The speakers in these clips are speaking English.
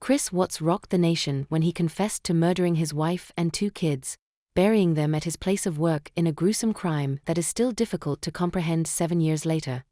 Chris Watts rocked the nation when he confessed to murdering his wife and 2 kids, burying them at his place of work in a gruesome crime that is still difficult to comprehend 7 years later.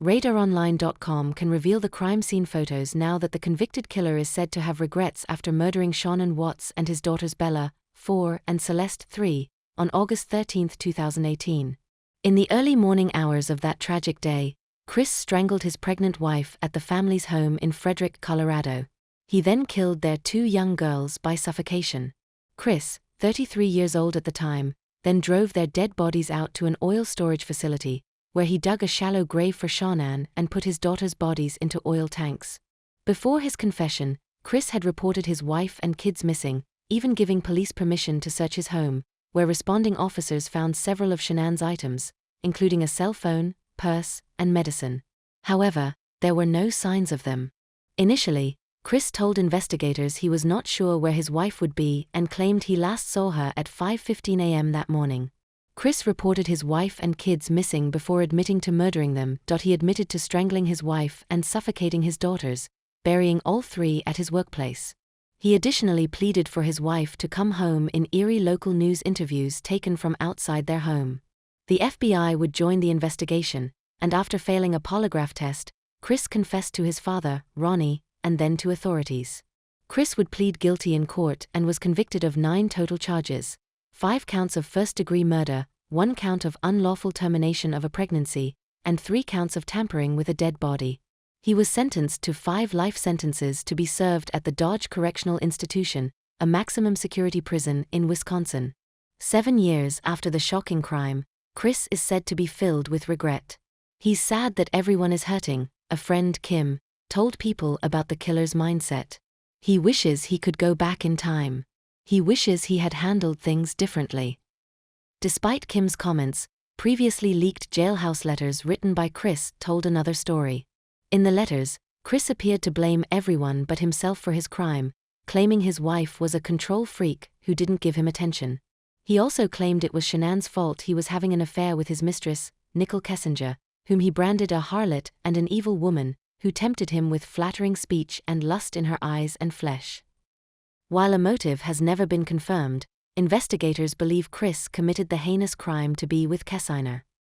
RadarOnline.com can reveal the crime scene photos now that the convicted killer is said to have regrets after murdering Sean Watts and his daughters Bella, 4, and Celeste, 3, on August 13, 2018. In the early morning hours of that tragic day, Chris strangled his pregnant wife at the family's home in Frederick, Colorado. He then killed their 2 young girls by suffocation. Chris, 33 years old at the time, then drove their dead bodies out to an oil storage facility, where he dug a shallow grave for Sean and put his daughters' bodies into oil tanks. Before his confession, Chris had reported his wife and kids missing, even giving police permission to search his home, where responding officers found several of Shanann's items, including a cell phone, purse, and medicine. However, there were no signs of them. Initially, Chris told investigators he was not sure where his wife would be and claimed he last saw her at 5:15 a.m. that morning. Chris reported his wife and kids missing before admitting to murdering them. He admitted to strangling his wife and suffocating his daughters, burying all 3 at his workplace. He additionally pleaded for his wife to come home in eerie local news interviews taken from outside their home. The FBI would join the investigation, and after failing a polygraph test, Chris confessed to his father, Ronnie, and then to authorities. Chris would plead guilty in court and was convicted of 9 total charges: 5 counts of first-degree murder, 1 count of unlawful termination of a pregnancy, and 3 counts of tampering with a dead body. He was sentenced to 5 life sentences to be served at the Dodge Correctional Institution, a maximum security prison in Wisconsin. 7 years after the shocking crime, Chris is said to be filled with regret. He's sad that everyone is hurting, a friend, Kim, told People about the killer's mindset. He wishes he could go back in time. He wishes he had handled things differently. Despite Kim's comments, previously leaked jailhouse letters written by Chris told another story. In the letters, Chris appeared to blame everyone but himself for his crime, claiming his wife was a control freak who didn't give him attention. He also claimed it was Shanann's fault he was having an affair with his mistress, Nicole Kessinger, whom he branded a harlot and an evil woman, who tempted him with flattering speech and lust in her eyes and flesh. While a motive has never been confirmed, investigators believe Chris committed the heinous crime to be with Kessinger.